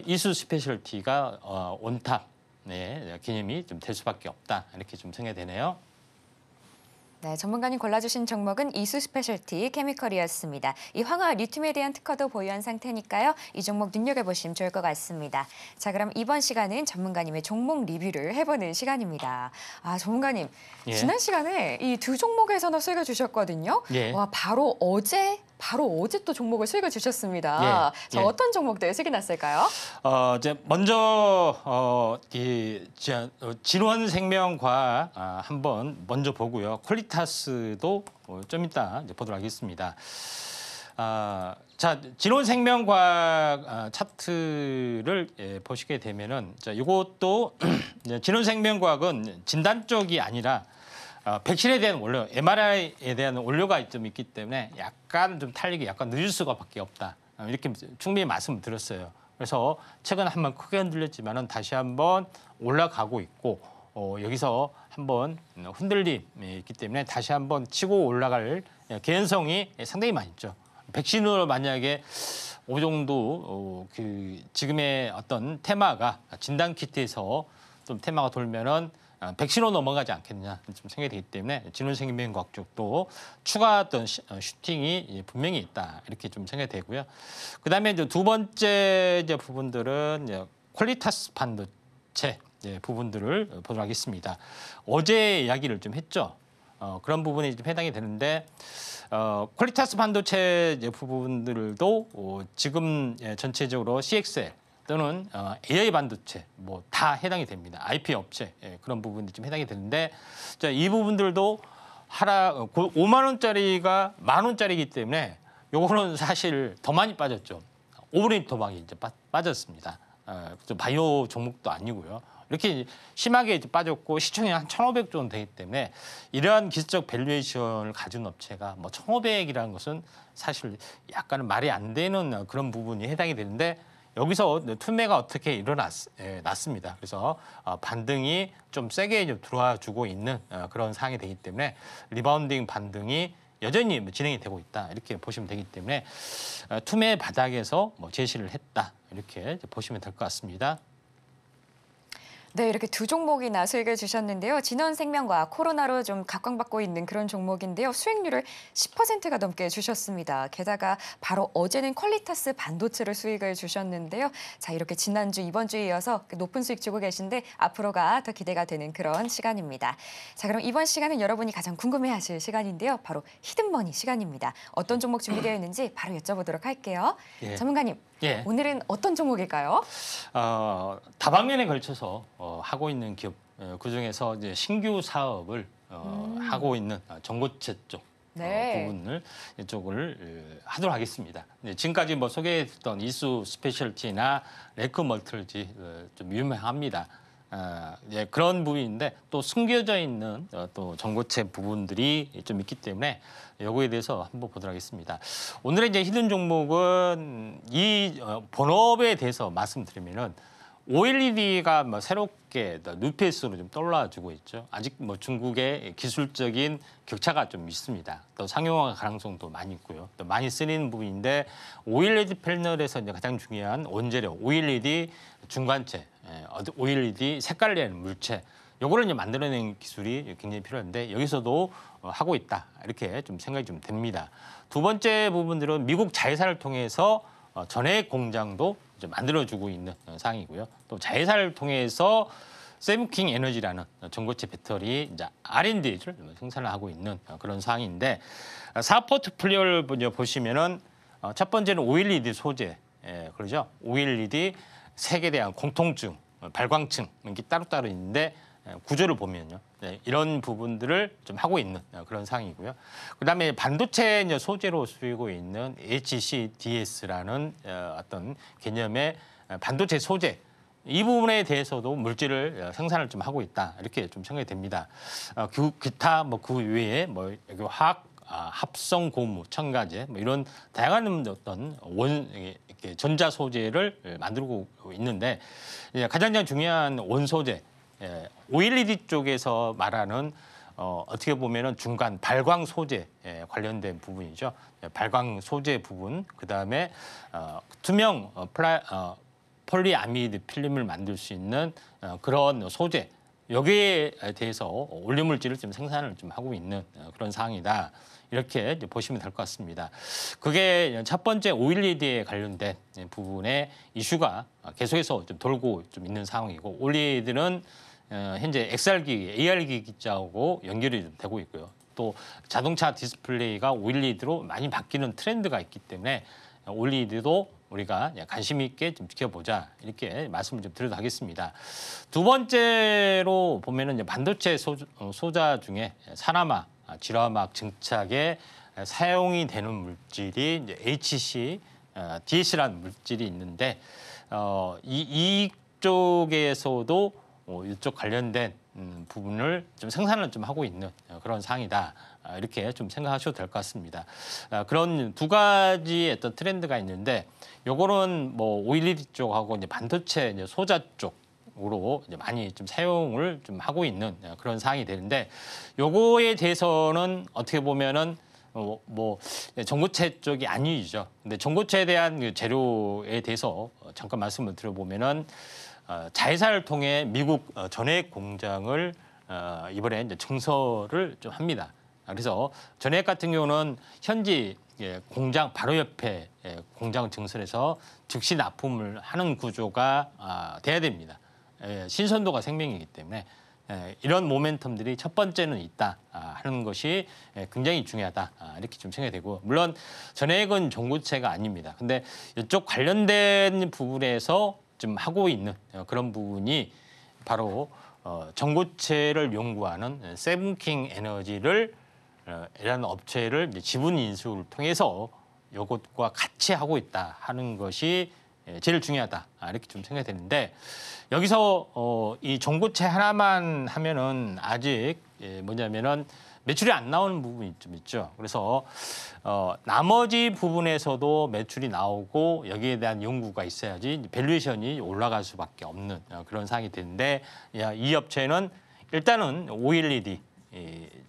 이수 스페셜티가 온탑 개념이 좀 될 수밖에 없다. 이렇게 좀 생각이 되네요. 네, 전문가님 골라주신 종목은 이수 스페셜티 케미컬이었습니다. 이 황화 리튬에 대한 특허도 보유한 상태니까요. 이 종목 눈여겨보시면 좋을 것 같습니다. 자, 그럼 이번 시간은 전문가님의 종목 리뷰를 해보는 시간입니다. 아, 전문가님, 지난 시간에 이 2 종목에서나 수익을 주셨거든요. 와, 바로 어제 또 종목을 수익을 주셨습니다. 자, 어떤 종목들 수익이 났을까요? 이제 먼저 진원생명과학 한번 먼저 보고요. 퀄리타스도 좀 이따 이제 보도록 하겠습니다. 자, 진원생명과학 차트를 보시게 되면은 자, 이것도 진원생명과학은 진단 쪽이 아니라 백신에 대한 원료, MRI에 대한 원료가 좀 있기 때문에 약간 좀 탄력이 약간 늦을 수밖에 없다. 이렇게 충분히 말씀을 드렸어요. 그래서 최근 한번 크게 흔들렸지만은 다시 한번 올라가고 있고 여기서 한번 흔들림이 있기 때문에 다시 한번 치고 올라갈 개연성이 상당히 많이 있죠. 백신으로 만약에 그 정도 지금의 어떤 테마가 진단 키트에서 좀 테마가 돌면은 백신으로 넘어가지 않겠느냐 좀 생각이 되기 때문에 진원생명과학 쪽도 추가 어떤 슈팅이 분명히 있다 이렇게 좀 생각이 되고요. 그다음에 이제 2번째 부분들은 퀄리타스 반도체 부분들을 보도록 하겠습니다. 어제 이야기를 좀 했죠. 그런 부분이 좀 해당이 되는데 퀄리타스 반도체 부분들도 지금 전체적으로 CXL 또는 AI 반도체 다 해당이 됩니다. IP 업체 그런 부분이 좀 해당이 되는데 자, 이 부분들도 하락 5만 원짜리가 1만 원짜리이기 때문에 요거는 사실 더 많이 빠졌죠. 5분의 1 도박이 이제 빠졌습니다. 바이오 종목도 아니고요. 이렇게 심하게 이제 빠졌고 시총이 한 1,500조 원 되기 때문에 이러한 기술적 밸류에이션을 가진 업체가 뭐 1,500이라는 것은 사실 약간은 말이 안 되는 그런 부분이 해당이 되는데 여기서 투매가 어떻게 일어났습니다. 그래서 반등이 좀 세게 좀 들어와 주고 있는 그런 상황이 되기 때문에 리바운딩 반등이 여전히 진행이 되고 있다 이렇게 보시면 되기 때문에 투매 바닥에서 뭐 제시를 했다 이렇게 보시면 될 것 같습니다. 네, 이렇게 두 종목이나 수익을 주셨는데요. 진원생명과 코로나로 좀 각광받고 있는 그런 종목인데요. 수익률을 10%가 넘게 주셨습니다. 게다가 바로 어제는 퀄리타스 반도체를 수익을 주셨는데요. 자, 이렇게 지난주, 이번 주에 이어서 높은 수익 주고 계신데 앞으로가 더 기대가 되는 그런 시간입니다. 자, 그럼 이번 시간은 여러분이 가장 궁금해하실 시간인데요. 바로 히든머니 시간입니다. 어떤 종목 준비되어 있는지 바로 여쭤보도록 할게요. 예. 전문가님, 예. 오늘은 어떤 종목일까요? 다방면에 걸쳐서 하고 있는 기업 그중에서 이제 신규 사업을 하고 있는 전고체 쪽 네. 부분을 이쪽을 하도록 하겠습니다. 지금까지 뭐 소개했던 이수 스페셜티나 레크 멀티지 좀 유명합니다. 예, 그런 부분인데 또 숨겨져 있는 또 전고체 부분들이 좀 있기 때문에 요거에 대해서 한번 보도록 하겠습니다. 오늘의 이제 히든 종목은 이 본업에 대해서 말씀드리면은 OLED가 뭐 새롭게 뉴페이스로 좀 떠올라주고 있죠. 아직 뭐 중국의 기술적인 격차가 좀 있습니다. 또 상용화 가능성도 많이 있고요. 또 많이 쓰이는 부분인데 OLED 패널에서 이제 가장 중요한 원재료 OLED 중간체, OLED 색깔을 내는 물체. 요거를 이제 만들어내는 기술이 굉장히 필요한데 여기서도 하고 있다 이렇게 좀 생각이 좀 됩니다. 두 번째 부분들은 미국 자회사를 통해서 전해액 공장도 이제 만들어주고 있는 상황이고요. 또 자회사를 통해서 세븐킹 에너지라는 전고체 배터리 이제 R&D를 생산을 하고 있는 그런 상황인데 사업 포트폴리오를 보시면은 첫 번째는 OLED 소재, 그러죠. OLED 색에 대한 공통증, 발광층 이렇게 따로따로 있는데 구조를 보면요. 이런 부분들을 좀 하고 있는 그런 상황이고요. 그다음에 반도체 소재로 쓰이고 있는 HCDS라는 어떤 개념의 반도체 소재 이 부분에 대해서도 물질을 생산을 좀 하고 있다 이렇게 좀 생각이 됩니다. 기타 뭐 그 외에 뭐 화학 합성 고무, 첨가제 뭐 이런 다양한 어떤 이렇게 전자 소재를 만들고 있는데 가장 중요한 원 소재. OLED 쪽에서 말하는 어떻게 보면은 중간 발광 소재 관련된 부분이죠. 발광 소재 부분, 그 다음에 투명 폴리아미드 필름을 만들 수 있는 그런 소재. 여기에 대해서 올리물질을 좀 생산을 좀 하고 있는 그런 상황이다. 이렇게 이제 보시면 될 것 같습니다. 그게 첫 번째 OLED에 관련된 부분의 이슈가 계속해서 좀 돌고 좀 있는 상황이고 OLED는 현재 XR기기, AR기기하고 연결이 좀 되고 있고요. 또 자동차 디스플레이가 OLED로 많이 바뀌는 트렌드가 있기 때문에 OLED도 우리가 관심 있게 좀 지켜보자 이렇게 말씀을 좀 드려도 하겠습니다. 두 번째로 보면은 이제 반도체 소자 중에 산화막, 질화막 증착에 사용이 되는 물질이 이제 HC, DS라는 물질이 있는데 이쪽에서도 이쪽 관련된 부분을 좀 생산을 좀 하고 있는 그런 상황이다. 이렇게 좀 생각하셔도 될 것 같습니다. 그런 두 가지의 어떤 트렌드가 있는데 요거는 뭐 OLED 쪽하고 이제 반도체 이제 소자 쪽으로 이제 많이 좀 사용을 좀 하고 있는 그런 상황이 되는데 요거에 대해서는 어떻게 보면은 뭐 전고체 쪽이 아니죠. 근데 전고체에 대한 그 재료에 대해서 잠깐 말씀을 드려보면은 자회사를 통해 미국 전해액 공장을 이번에 이제 증설을 좀 합니다. 그래서 전해액 같은 경우는 현지 공장 바로 옆에 공장 증설해서 즉시 납품을 하는 구조가 돼야 됩니다. 신선도가 생명이기 때문에 이런 모멘텀들이 첫 번째는 있다 하는 것이 굉장히 중요하다 이렇게 좀 생각이 되고 물론 전해액은 전고체가 아닙니다. 근데 이쪽 관련된 부분에서 좀 하고 있는 그런 부분이 바로 전고체를 연구하는 세븐킹 에너지를 이라는 업체를 이제 지분 인수를 통해서 이것과 같이 하고 있다 하는 것이 제일 중요하다 이렇게 좀 생각이 되는데 여기서 이 전고체 하나만 하면은 아직 뭐냐면은 매출이 안 나오는 부분이 좀 있죠. 그래서 나머지 부분에서도 매출이 나오고 여기에 대한 연구가 있어야지 밸류에이션이 올라갈 수밖에 없는 그런 상황이 되는데 이 업체는 일단은 OLED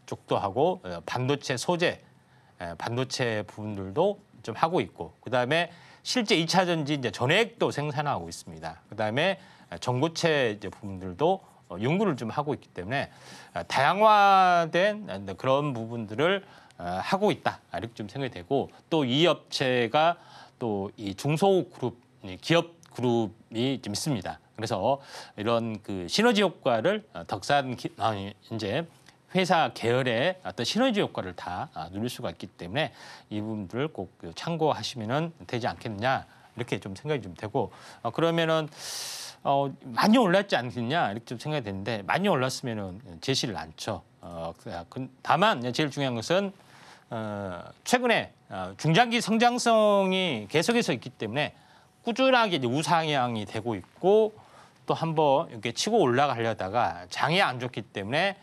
쪽도 하고 반도체 소재, 반도체 부분들도 좀 하고 있고 그다음에 실제 2차 전지 이제 전해액도 생산하고 있습니다. 그다음에 전고체 이제 부분들도 연구를 좀 하고 있기 때문에 다양화된 그런 부분들을 하고 있다 이렇게 좀 생각이 되고 또 이 업체가 또 이 중소그룹 기업 그룹이 좀 있습니다. 그래서 이런 그 시너지 효과를 덕산 이제 회사 계열의 어떤 시너지 효과를 다 누릴 수가 있기 때문에 이 부분들을 꼭 참고하시면 되지 않겠느냐 이렇게 좀 생각이 좀 되고 그러면은 많이 올랐지 않겠냐 이렇게 좀 생각이 되는데 많이 올랐으면은 제시를 않죠. 다만 제일 중요한 것은 최근에 중장기 성장성이 계속해서 있기 때문에 꾸준하게 이제 우상향이 되고 있고 또 한번 이렇게 치고 올라가려다가 장이 안 좋기 때문에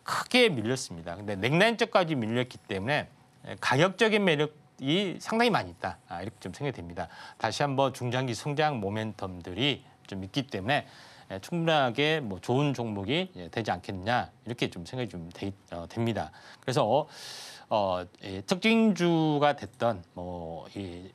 크게 밀렸습니다. 근데 넥라인적까지 밀렸기 때문에 가격적인 매력이 상당히 많이 있다. 이렇게 좀 생각이 됩니다. 다시 한번 중장기 성장 모멘텀들이 좀 있기 때문에 충분하게 뭐 좋은 종목이 되지 않겠느냐 이렇게 좀 생각이 좀 됩니다. 그래서 특징주가 됐던 뭐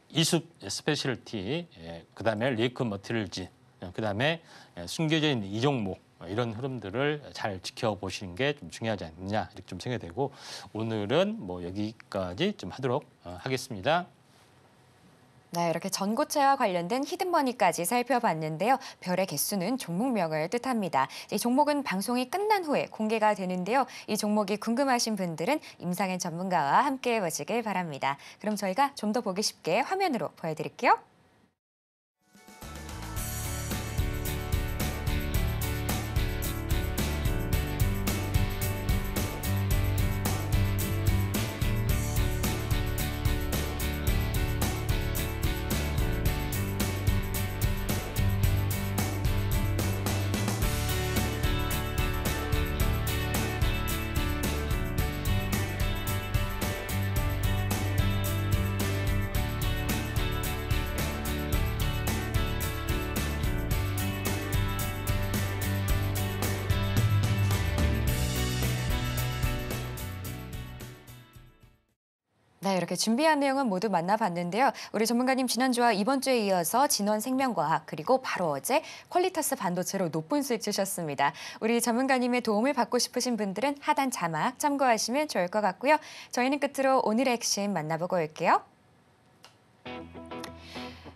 이숲 스페셜티, 그다음에 리에크 머티리얼즈, 그다음에 숨겨져 있는 이 종목 이런 흐름들을 잘 지켜보시는 게 좀 중요하지 않느냐 이렇게 좀 생각이 되고 오늘은 뭐 여기까지 좀 하도록 하겠습니다. 네, 이렇게 전고체와 관련된 히든머니까지 살펴봤는데요. 별의 개수는 종목명을 뜻합니다. 이 종목은 방송이 끝난 후에 공개가 되는데요. 이 종목이 궁금하신 분들은 임상현 전문가와 함께 보시길 바랍니다. 그럼 저희가 좀 더 보기 쉽게 화면으로 보여드릴게요. 네, 이렇게 준비한 내용은 모두 만나봤는데요. 우리 전문가님 지난주와 이번 주에 이어서 진원생명과학 그리고 바로 어제 퀄리터스 반도체로 높은 수익 주셨습니다. 우리 전문가님의 도움을 받고 싶으신 분들은 하단 자막 참고하시면 좋을 것 같고요. 저희는 끝으로 오늘의 핵심 만나보고 올게요.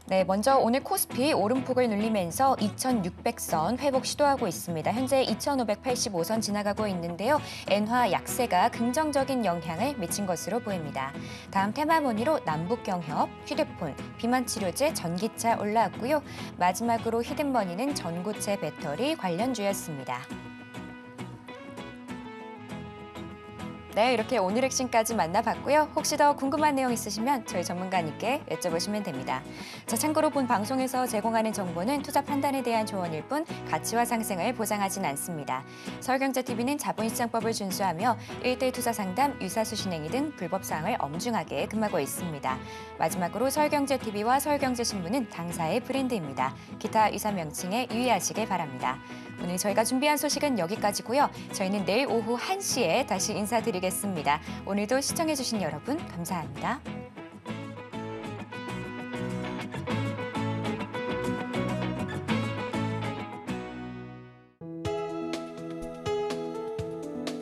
네, 먼저 오늘 코스피 오름폭을 눌리면서 2,600선 회복 시도하고 있습니다. 현재 2,585선 지나가고 있는데요. 엔화 약세가 긍정적인 영향을 미친 것으로 보입니다. 다음 테마머니로 남북경협, 휴대폰, 비만치료제, 전기차 올라왔고요. 마지막으로 히든머니는 전고체 배터리 관련주였습니다. 네, 이렇게 오늘 핵심까지 만나봤고요. 혹시 더 궁금한 내용 있으시면 저희 전문가님께 여쭤보시면 됩니다. 자, 참고로 본 방송에서 제공하는 정보는 투자 판단에 대한 조언일 뿐 가치와 상승을 보장하진 않습니다. 서울경제TV는 자본시장법을 준수하며 1대1 투자 상담, 유사수신행위 등 불법 사항을 엄중하게 금하고 있습니다. 마지막으로 서울경제TV와 서울경제신문은 당사의 브랜드입니다. 기타 유사 명칭에 유의하시길 바랍니다. 오늘 저희가 준비한 소식은 여기까지고요. 저희는 내일 오후 1시에 다시 인사드리겠습니다. 오늘도 시청해주신 여러분 감사합니다.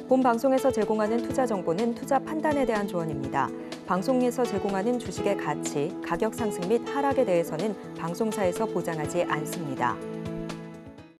본 방송에서 제공하는 투자 정보는 투자 판단에 대한 조언입니다. 방송에서 제공하는 주식의 가치, 가격 상승 및 하락에 대해서는 방송사에서 보장하지 않습니다.